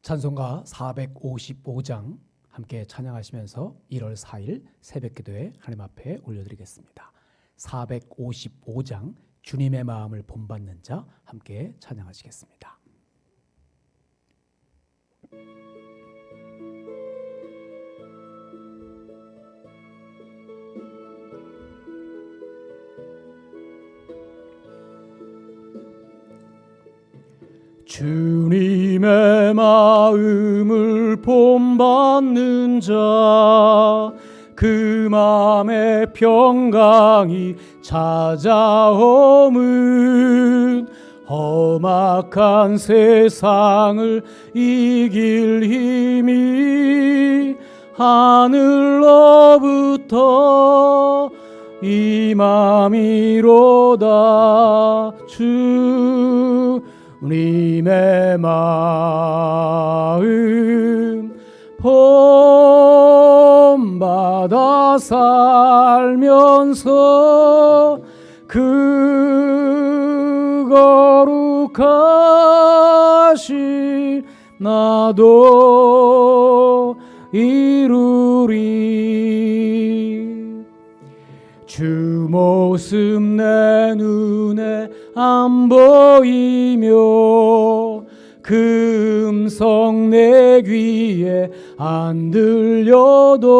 찬송가 455장 함께 찬양하시면서 1월 4일 새벽기도에 하나님 앞에 올려드리겠습니다. 455장 주님의 마음을 본받는 자 함께 찬양하시겠습니다. 주님의 마음을 본받는 자, 그 마음의 평강이 찾아오면 험악한 세상을 이길 힘이 하늘로부터 임함이로다. 주님의 마음 본받아 살면서 그 거룩하신 나도 이루리. 주 모습 내 눈에 안 보이며 그 음성 내 귀에 안 들려도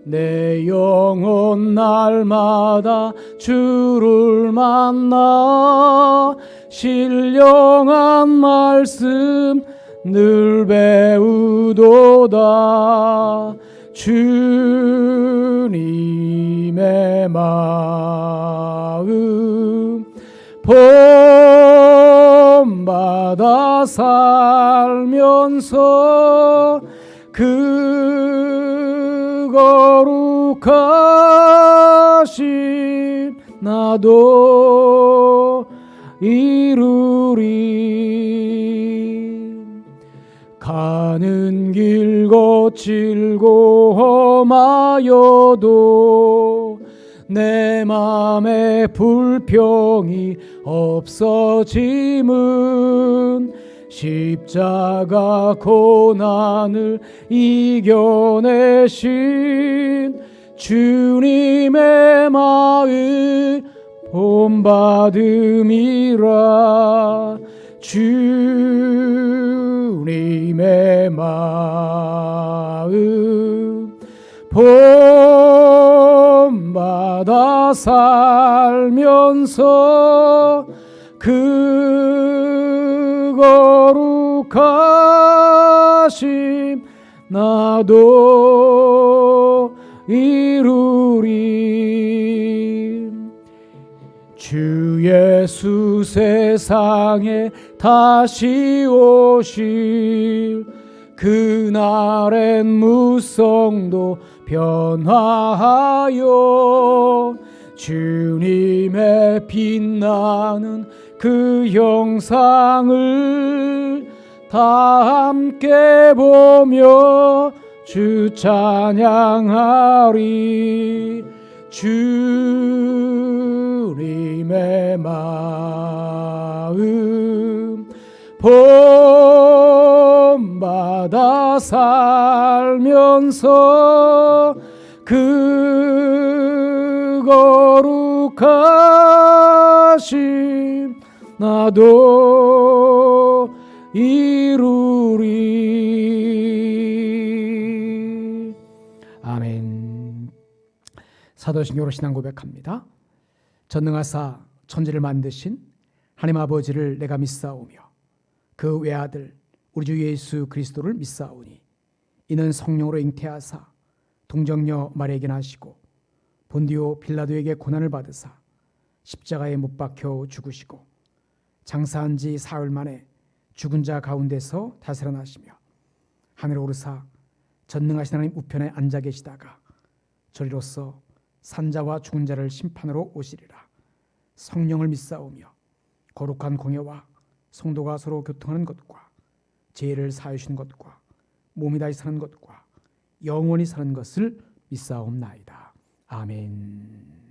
내 영혼 날마다 주를 만나 신령한 말씀 늘 배우도다. 주님의 마음 본받아 살면서 그 거룩하신 나도 이루리. 가는 길 거칠고 험하여도 내 맘에 불평이 없어짐은 십자가 고난을 이겨내신 주님의 마음 본받음이라. 주님의 마음 본받아 살면서 그 거룩하심 나도 이루리. 주 예수 세상에 다시 오실 그날엔 무성도 변화하여 주님의 빛나는 그 형상을 다 함께 보며 주 찬양하리. 주님의 마음 본받아 살면서 그 거룩하심 나도 이루리. 아멘. 사도신경으로 신앙 고백합니다. 전능하사 천지를 만드신 하나님 아버지를 내가 믿사오며 그 외아들 우리 주 예수 그리스도를 믿사오니 이는 성령으로 잉태하사 동정녀 마리아에게 나시고 본디오 빌라도에게 고난을 받으사 십자가에 못 박혀 죽으시고 장사한 지 사흘 만에 죽은 자 가운데서 다스려나시며 하늘에 오르사 전능하신 하나님 우편에 앉아 계시다가 저리로서 산자와 죽은 자를 심판으로 오시리라. 성령을 믿사오며 거룩한 공예와 성도가 서로 교통하는 것과 죄를 사하시는 것과 몸이 다시 사는 것과 영원히 사는 것을 믿사옵나이다. 아멘.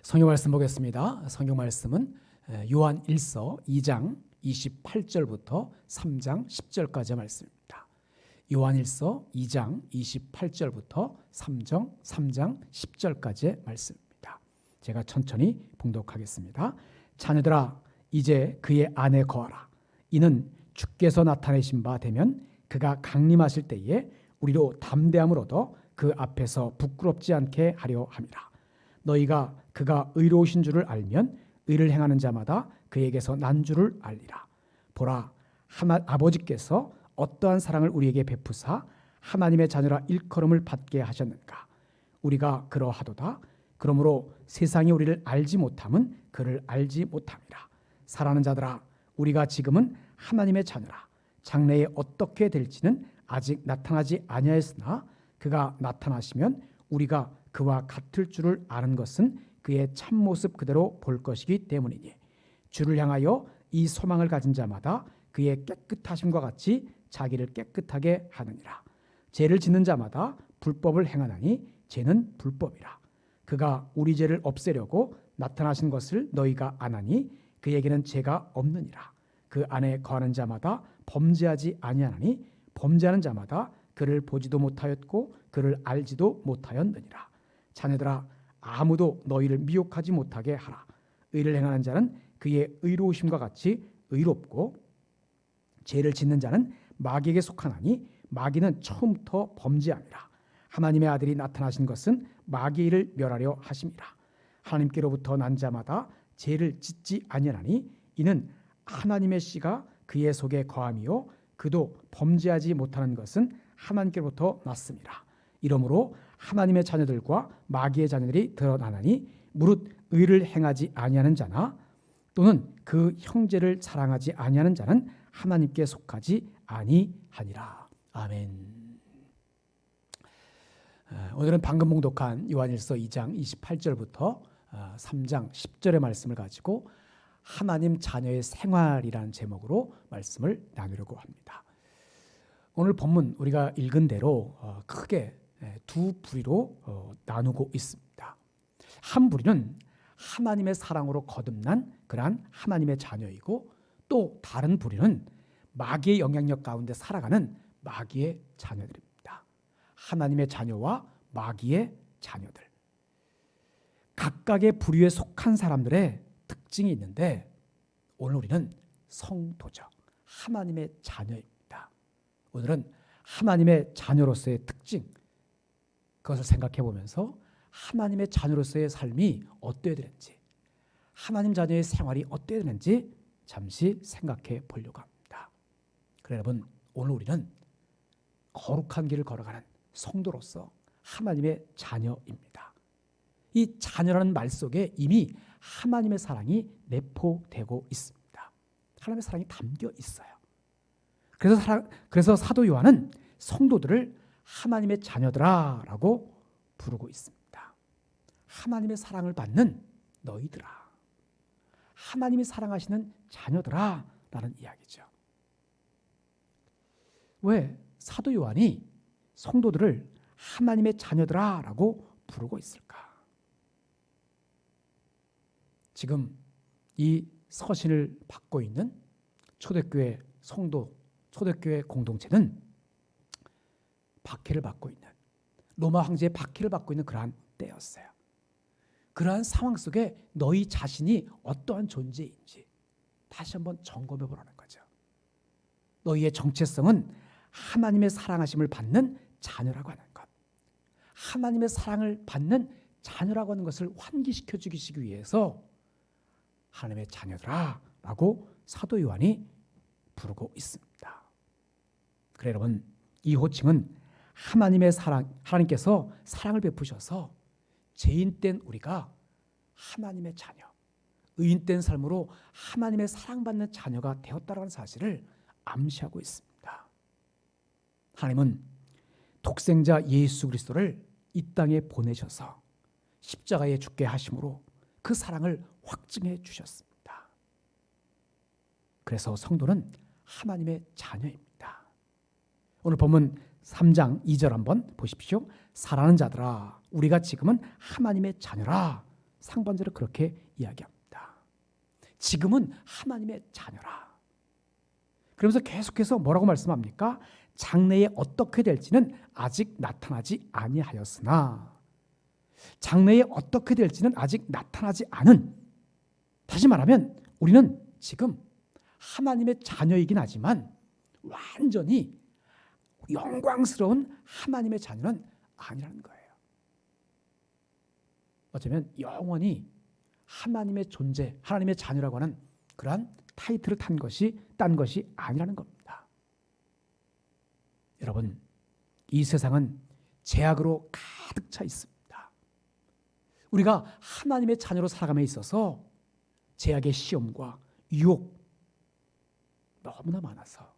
성경 말씀 보겠습니다. 성경 말씀은 요한 1서 2장 28절부터 3장 10절까지의 말씀입니다. 요한 1서 2장 28절부터 3장 10절까지의 말씀입니다. 제가 천천히 봉독하겠습니다. 자녀들아, 이제 그의 안에 거하라. 이는 주께서 나타내신 바 되면 그가 강림하실 때에 우리로 담대함을 얻어 그 앞에서 부끄럽지 않게 하려 함이라. 너희가 그가 의로우신 줄을 알면 의를 행하는 자마다 그에게서 난 줄을 알리라. 보라, 아버지께서 어떠한 사랑을 우리에게 베푸사 하나님의 자녀라 일컬음을 받게 하셨는가. 우리가 그러하도다. 그러므로 세상이 우리를 알지 못함은 그를 알지 못함이라. 사랑하는 자들아, 우리가 지금은 하나님의 자녀라. 장래에 어떻게 될지는 아직 나타나지 아니하였으나 그가 나타나시면 우리가 그와 같을 줄을 아는 것은 그의 참모습 그대로 볼 것이기 때문이니 주를 향하여 이 소망을 가진 자마다 그의 깨끗하심과 같이 자기를 깨끗하게 하느니라. 죄를 짓는 자마다 불법을 행하나니 죄는 불법이라. 그가 우리 죄를 없애려고 나타나신 것을 너희가 아나니 그에게는 죄가 없느니라. 그 안에 거하는 자마다 범죄하지 아니하나니 범죄하는 자마다 그를 보지도 못하였고 그를 알지도 못하였느니라. 자녀들아, 아무도 너희를 미혹하지 못하게 하라. 의를 행하는 자는 그의 의로우심과 같이 의롭고 죄를 짓는 자는 마귀에게 속하나니 마귀는 처음부터 범죄함이라. 하나님의 아들이 나타나신 것은 마귀의 일을 멸하려 하심이라. 하나님께로부터 난 자마다 죄를 짓지 아니하나니 이는 하나님의 씨가 그의 속에 거함이요 그도 범죄하지 못하는 것은 하나님께로부터 났습니다. 이러므로 하나님의 자녀들과 마귀의 자녀들이 드러나나니 무릇 의를 행하지 아니하는 자나 또는 그 형제를 사랑하지 아니하는 자는 하나님께 속하지 아니하니라. 아멘. 오늘은 방금 봉독한 요한일서 2장 28절부터 3장 10절의 말씀을 가지고 하나님 자녀의 생활이라는 제목으로 말씀을 나누려고 합니다. 오늘 본문 우리가 읽은 대로 크게 두 부리로 나누고 있습니다. 한 부리는 하나님의 사랑으로 거듭난 그러한 하나님의 자녀이고 또 다른 부리는 마귀의 영향력 가운데 살아가는 마귀의 자녀들입니다. 하나님의 자녀와 마귀의 자녀들. 각각의 부류에 속한 사람들의 특징이 있는데 오늘 우리는 성도죠. 하나님의 자녀입니다. 오늘은 하나님의 자녀로서의 특징, 그것을 생각해 보면서 하나님의 자녀로서의 삶이 어때야 되는지, 하나님 자녀의 생활이 어때야 되는지 잠시 생각해 보려고 합니다. 그래 여러분, 오늘 우리는 거룩한 길을 걸어가는 성도로서 하나님의 자녀입니다. 이 자녀라는 말 속에 이미 하나님의 사랑이 내포되고 있습니다. 하나님의 사랑이 담겨 있어요. 그래서 사도 요한은 성도들을 하나님의 자녀들아라고 부르고 있습니다. 하나님의 사랑을 받는 너희들아, 하나님이 사랑하시는 자녀들아 라는 이야기죠. 왜 사도 요한이 성도들을 하나님의 자녀들아 라고 부르고 있을까? 지금 이 서신을 받고 있는 초대교회 성도, 초대교회 공동체는 박해를 받고 있는, 로마 황제의 박해를 받고 있는 그러한 때였어요. 그러한 상황 속에 너희 자신이 어떠한 존재인지 다시 한번 점검해 보라는 거죠. 너희의 정체성은 하나님의 사랑하심을 받는 자녀라고 하는 것, 하나님의 사랑을 받는 자녀라고 하는 것을 환기시켜 주기 위해서 하나님의 자녀들아 라고 사도 요한이 부르고 있습니다. 그래 여러분, 이 호칭은 하나님의 사랑, 하나님께서 사랑을 베푸셔서 죄인된 우리가 하나님의 자녀, 의인된 삶으로 하나님의 사랑받는 자녀가 되었다는 사실을 암시하고 있습니다. 하나님은 독생자 예수 그리스도를 이 땅에 보내셔서 십자가에 죽게 하심으로 그 사랑을 확증해 주셨습니다. 그래서 성도는 하나님의 자녀입니다. 오늘 본문 3장 2절 한번 보십시오. 사랑하는 자들아, 우리가 지금은 하나님의 자녀라. 상반절에 그렇게 이야기합니다. 지금은 하나님의 자녀라. 그러면서 계속해서 뭐라고 말씀합니까? 장래에 어떻게 될지는 아직 나타나지 아니하였으나, 장래에 어떻게 될지는 아직 나타나지 않은, 다시 말하면 우리는 지금 하나님의 자녀이긴 하지만 완전히 영광스러운 하나님의 자녀는 아니라는 거예요. 어쩌면 영원히 하나님의 존재, 하나님의 자녀라고 하는 그러한 타이틀을 딴 것이 아니라는 겁니다. 여러분, 이 세상은 죄악으로 가득 차 있습니다. 우리가 하나님의 자녀로 살아감에 있어서 죄악의 시험과 유혹 너무나 많아서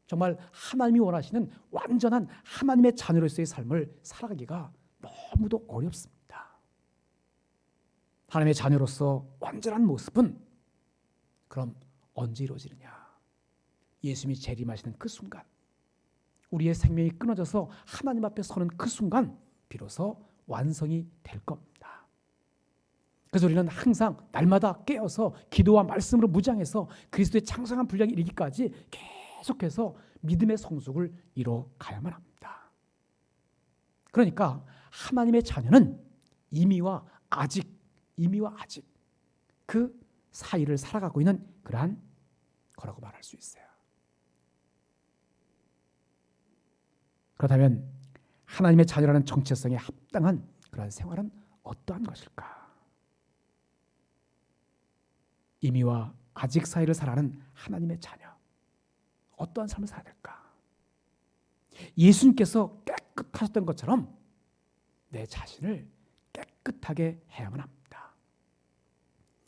정말 하나님이 원하시는 완전한 하나님의 자녀로서의 삶을 살아가기가 너무도 어렵습니다. 하나님의 자녀로서 완전한 모습은 그럼 언제 이루어지느냐? 예수님이 재림하시는 그 순간, 우리의 생명이 끊어져서 하나님 앞에 서는 그 순간 비로소 완성이 될 겁니다. 그래서 우리는 항상 날마다 깨어서 기도와 말씀으로 무장해서 그리스도의 장성한 분량이 이르기까지 계속해서 믿음의 성숙을 이뤄가야만 합니다. 그러니까 하나님의 자녀는 이미와 아직 그 사이를 살아가고 있는 그러한 거라고 말할 수 있어요. 그렇다면 하나님의 자녀라는 정체성에 합당한 그러한 생활은 어떠한 것일까? 이미와 아직 사이를 살아가는 하나님의 자녀, 어떠한 삶을 살아야 될까? 예수님께서 깨끗하셨던 것처럼 내 자신을 깨끗하게 해야만 합니다.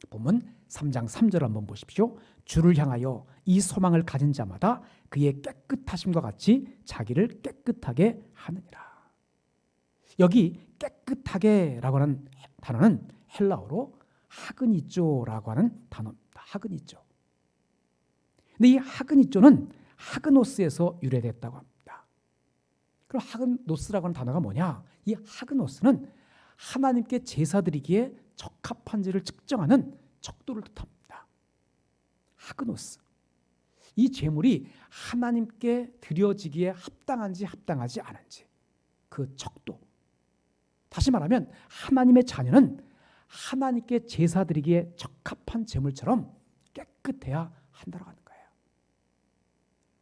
본문 3장 3절 한번 보십시오. 주를 향하여 이 소망을 가진 자마다 그의 깨끗하심과 같이 자기를 깨끗하게 하느니라. 여기 깨끗하게라고 하는 단어는 헬라어로 하그니쪼라고 하는 단어입니다. 하그니쪼. 근데 이 하그니쪼는 하그노스에서 유래됐다고 합니다. 그럼 하그노스라고 하는 단어가 뭐냐? 이 하그노스는 하나님께 제사 드리기에 적합한지를 측정하는 척도를 뜻합니다. 하그노스. 이 제물이 하나님께 드려지기에 합당한지 합당하지 않은지 그 척도. 다시 말하면 하나님의 자녀는 하나님께 제사 드리기에 적합한 제물처럼 깨끗해야 한다고 하는 거예요.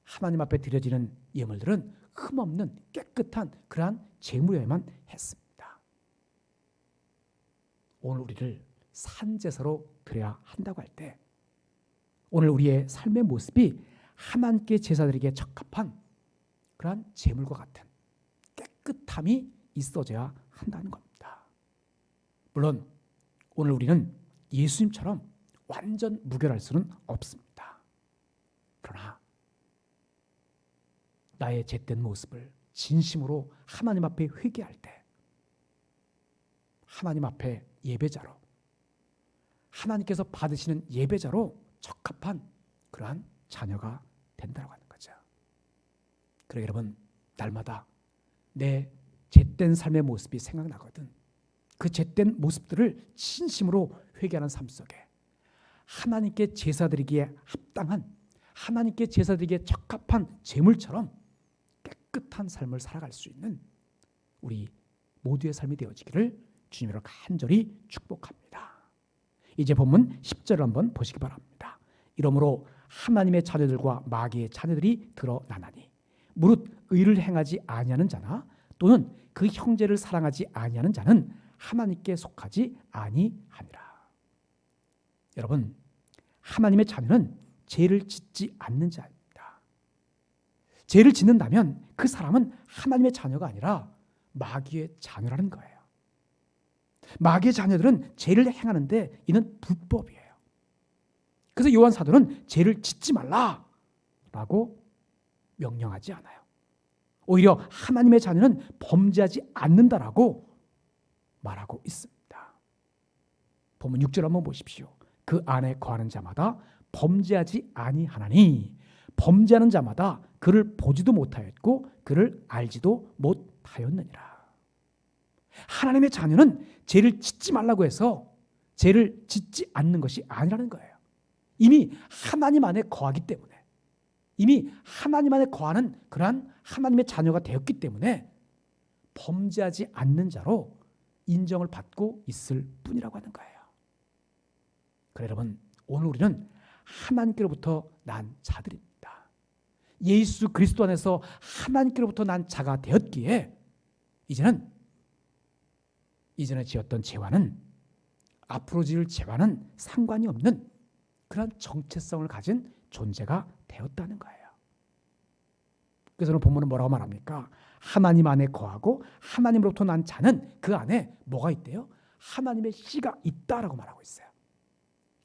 하나님 앞에 드려지는 예물들은 흠없는 깨끗한 그러한 제물이어야만 했습니다. 오늘 우리를 산제사로 드려야 한다고 할 때 오늘 우리의 삶의 모습이 하나님께 제사 드리기에 적합한 그러한 제물과 같은 깨끗함이 있어져야 한다는 겁니다. 물론 오늘 우리는 예수님처럼 완전 무결할 수는 없습니다. 그러나 나의 잿된 모습을 진심으로 하나님 앞에 회개할 때 하나님 앞에 예배자로, 하나님께서 받으시는 예배자로 적합한 그러한 자녀가 된다고 하는 거죠. 그러게 여러분, 날마다 내 잿된 삶의 모습이 생각나거든. 그 잿된 모습들을 진심으로 회개하는 삶 속에 하나님께 제사 드리기에 합당한, 하나님께 제사 드리기에 적합한 제물처럼 깨끗한 삶을 살아갈 수 있는 우리 모두의 삶이 되어지기를 주님으로 간절히 축복합니다. 이제 본문 10절을 한번 보시기 바랍니다. 이러므로 하나님의 자녀들과 마귀의 자녀들이 드러나나니 무릇 의를 행하지 아니하는 자나 또는 그 형제를 사랑하지 아니하는 자는 하나님께 속하지 아니하니라. 여러분, 하나님의 자녀는 죄를 짓지 않는 자입니다. 죄를 짓는다면 그 사람은 하나님의 자녀가 아니라 마귀의 자녀라는 거예요. 마귀의 자녀들은 죄를 행하는데 이는 불법이에요. 그래서 요한 사도는 죄를 짓지 말라라고 명령하지 않아요. 오히려 하나님의 자녀는 범죄하지 않는다라고 말하고 있습니다. 본문 6절 한번 보십시오. 그 안에 거하는 자마다 범죄하지 아니하나니 범죄하는 자마다 그를 보지도 못하였고 그를 알지도 못하였느니라. 하나님의 자녀는 죄를 짓지 말라고 해서 죄를 짓지 않는 것이 아니라는 거예요. 이미 하나님 안에 거하기 때문에, 이미 하나님 안에 거하는 그러한 하나님의 자녀가 되었기 때문에 범죄하지 않는 자로 인정을 받고 있을 뿐이라고 하는 거예요. 그래 여러분, 오늘 우리는 하나님께로부터 난 자들입니다. 예수 그리스도 안에서 하나님께로부터 난 자가 되었기에 이제는 이전에 지었던 죄와는, 앞으로 지을 죄와는 상관이 없는 그런 정체성을 가진 존재가 되었다는 거예요. 그래서 오늘 본문은 뭐라고 말합니까? 하나님 안에 거하고 하나님으로부터 난 자는 그 안에 뭐가 있대요? 하나님의 씨가 있다라고 말하고 있어요.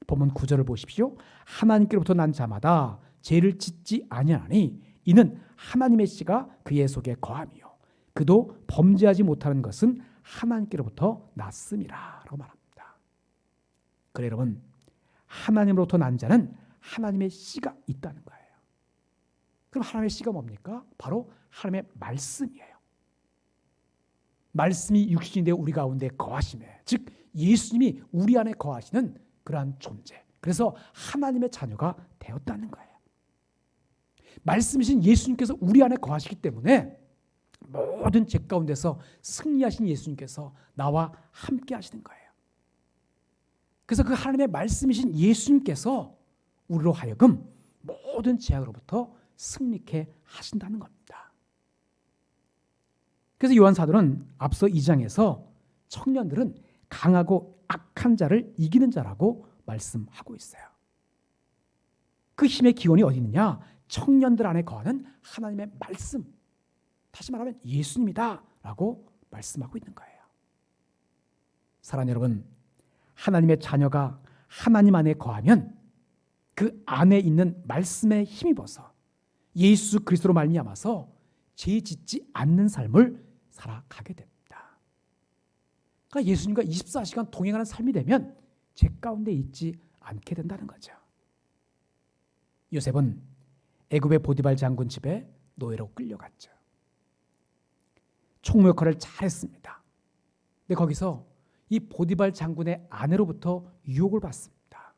본문 9절을 보십시오. 하나님께로부터 난 자마다 죄를 짓지 아니하니 이는 하나님의 씨가 그의 속에 거함이요 그도 범죄하지 못하는 것은 하나님께로부터 났음이라 라고 말합니다. 그래 여러분, 하나님으로부터 난 자는 하나님의 씨가 있다는 거예요. 그럼 하나님의 씨가 뭡니까? 바로 하나님의 말씀이에요. 말씀이 육신이 되어 우리 가운데 거하시매, 즉 예수님이 우리 안에 거하시는 그러한 존재, 그래서 하나님의 자녀가 되었다는 거예요. 말씀이신 예수님께서 우리 안에 거하시기 때문에 모든 죄 가운데서 승리하신 예수님께서 나와 함께 하시는 거예요. 그래서 그 하나님의 말씀이신 예수님께서 우리로 하여금 모든 죄악으로부터 승리케 하신다는 겁니다. 그래서 요한 사도는 앞서 2장에서 청년들은 강하고 악한 자를 이기는 자라고 말씀하고 있어요. 그 힘의 기원이 어디 있느냐? 청년들 안에 거하는 하나님의 말씀, 다시 말하면 예수님이다 라고 말씀하고 있는 거예요. 사랑하는 여러분, 하나님의 자녀가 하나님 안에 거하면 그 안에 있는 말씀에 힘입어서 예수 그리스도로 말미암아서 죄 짓지 않는 삶을 살아가게 됩니다. 그러니까 예수님과 24시간 동행하는 삶이 되면 죄 가운데 있지 않게 된다는 거죠. 요셉은 애굽의 보디발 장군 집에 노예로 끌려갔죠. 총무 역할을 잘했습니다. 근데 거기서 이 보디발 장군의 아내로부터 유혹을 받습니다.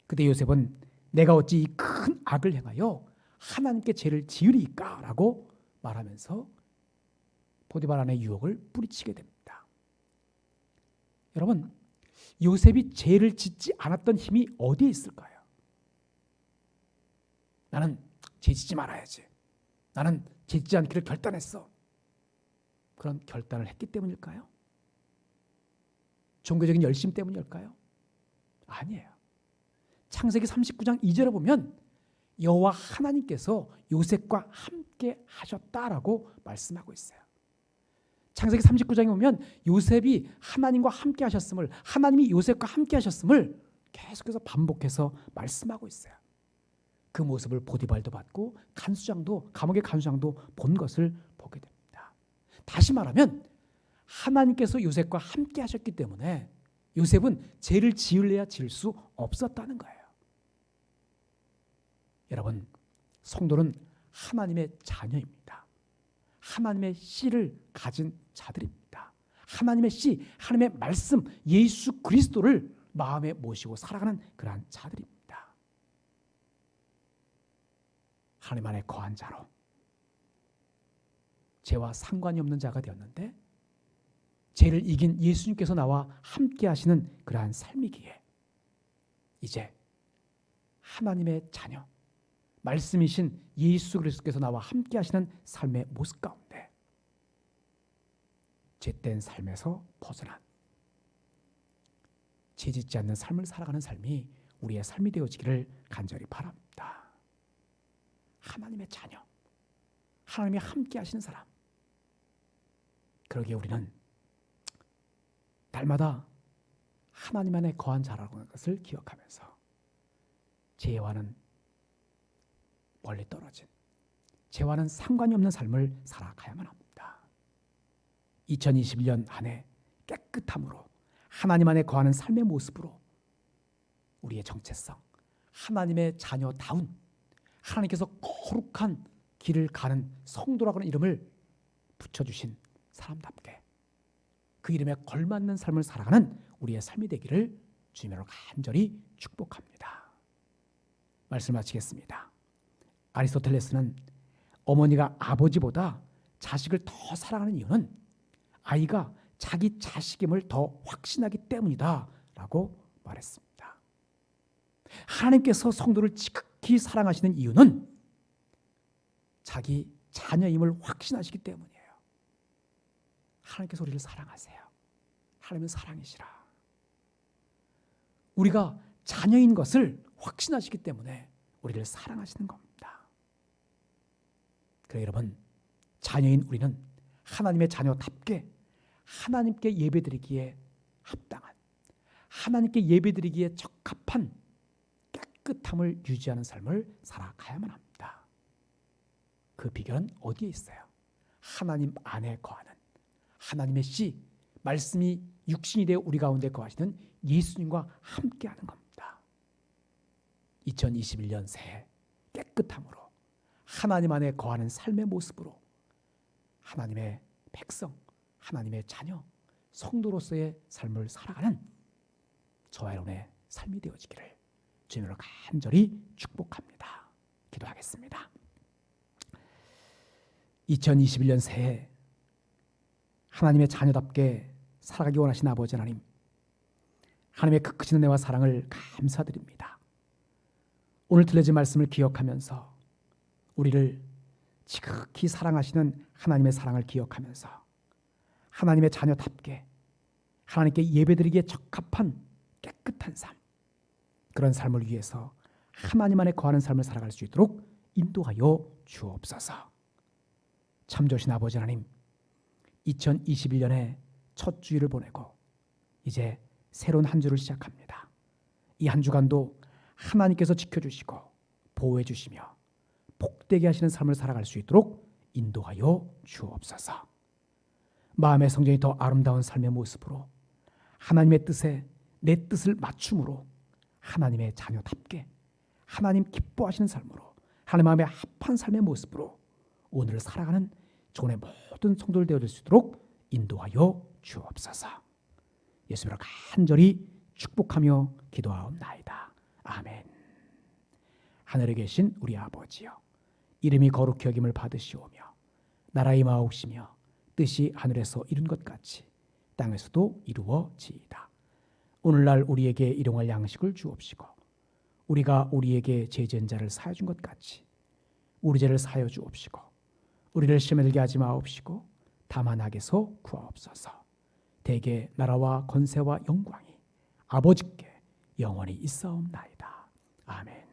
그때 요셉은 내가 어찌 이 큰 악을 행하여 하나님께 죄를 지으리까? 라고 말하면서 보디발 아내의 유혹을 뿌리치게 됩니다. 여러분, 요셉이 죄를 짓지 않았던 힘이 어디에 있을까요? 나는 죄 짓지 말아야지, 나는 죄 짓지 않기를 결단했어, 그런 결단을 했기 때문일까요? 종교적인 열심 때문일까요? 아니에요. 창세기 39장 2절에 보면 여호와 하나님께서 요셉과 함께 하셨다라고 말씀하고 있어요. 창세기 39장에 보면 요셉이 하나님과 함께 하셨음을, 하나님이 요셉과 함께 하셨음을 계속해서 반복해서 말씀하고 있어요. 그 모습을 보디발도 봤고 간수장도, 감옥의 간수장도 본 것을 보게 됩니다. 다시 말하면 하나님께서 요셉과 함께 하셨기 때문에 요셉은 죄를 지을래야 지을 수 없었다는 거예요. 여러분, 성도는 하나님의 자녀입니다. 하나님의 씨를 가진 자들입니다. 하나님의 씨, 하나님의 말씀, 예수 그리스도를 마음에 모시고 살아가는 그러한 자들입니다. 하나님 안에 거한 자로 죄와 상관이 없는 자가 되었는데 죄를 이긴 예수님께서 나와 함께 하시는 그러한 삶이기에 이제 하나님의 자녀, 말씀이신 예수 그리스도께서 나와 함께 하시는 삶의 모습 가운데 죄된 삶에서 벗어난, 죄 짓지 않는 삶을 살아가는 삶이 우리의 삶이 되어지기를 간절히 바랍니다. 하나님의 자녀, 하나님이 함께 하시는 사람, 그러기에 우리는 날마다 하나님 안에 거한 자라고 하는 것을 기억하면서 죄와는 멀리 떨어진, 죄와는 상관이 없는 삶을 살아가야만 합니다. 2021년 한 해 깨끗함으로 하나님 안에 거하는 삶의 모습으로 우리의 정체성, 하나님의 자녀다운, 하나님께서 거룩한 길을 가는 성도라고 하는 이름을 붙여주신 사람답게 그 이름에 걸맞는 삶을 살아가는 우리의 삶이 되기를 주님으로 간절히 축복합니다. 말씀 마치겠습니다. 아리스토텔레스는 어머니가 아버지보다 자식을 더 사랑하는 이유는 아이가 자기 자식임을 더 확신하기 때문이다 라고 말했습니다. 하나님께서 성도를 지극히 사랑하시는 이유는 자기 자녀임을 확신하시기 때문이에요. 하나님께서 우리를 사랑하세요. 하나님은 사랑이시라. 우리가 자녀인 것을 확신하시기 때문에 우리를 사랑하시는 겁니다. 그래서 여러분, 자녀인 우리는 하나님의 자녀답게 하나님께 예배드리기에 합당한, 하나님께 예배드리기에 적합한 깨끗함을 유지하는 삶을 살아가야만 합니다. 그 비결은 어디에 있어요? 하나님 안에 거하는 하나님의 씨, 말씀이 육신이 되어 우리 가운데 거하시는 예수님과 함께하는 겁니다. 2021년 새해 깨끗함으로 하나님 안에 거하는 삶의 모습으로 하나님의 백성, 하나님의 자녀, 성도로서의 삶을 살아가는 저와 여러분의 삶이 되어지기를 주님으로 간절히 축복합니다. 기도하겠습니다. 2021년 새해 하나님의 자녀답게 살아가기 원하시는 아버지 하나님, 하나님의 그 크신 은혜와 사랑을 감사드립니다. 오늘 들려진 말씀을 기억하면서 우리를 지극히 사랑하시는 하나님의 사랑을 기억하면서 하나님의 자녀답게 하나님께 예배드리기에 적합한 깨끗한 삶, 그런 삶을 위해서 하나님 안에 거하는 삶을 살아갈 수 있도록 인도하여 주옵소서. 참 좋으신 아버지 하나님, 2021년에 첫 주일을 보내고 이제 새로운 한 주를 시작합니다. 이 한 주간도 하나님께서 지켜주시고 보호해 주시며 복되게 하시는 삶을 살아갈 수 있도록 인도하여 주옵소서. 마음의 성전이 더 아름다운 삶의 모습으로 하나님의 뜻에 내 뜻을 맞춤으로 하나님의 자녀답게 하나님 기뻐하시는 삶으로 하나님 마음에 합한 삶의 모습으로 오늘을 살아가는 종의 모든 성도들 되어질 수 있도록 인도하여 주옵소서. 예수님으로 간절히 축복하며 기도하옵나이다. 아멘. 하늘에 계신 우리 아버지여, 이름이 거룩히 여김을 받으시오며 나라의 임하옵시며 뜻이 하늘에서 이룬 것 같이 땅에서도 이루어지이다. 오늘날 우리에게 일용할 양식을 주옵시고 우리가 우리에게 죄 지은 자를 사하여 준 것 같이 우리 죄를 사하여 주옵시고 우리를 시험에 들게 하지 마옵시고 다만 악에서 구하옵소서. 대개 나라와 권세와 영광이 아버지께 영원히 있사옵나이다. 아멘.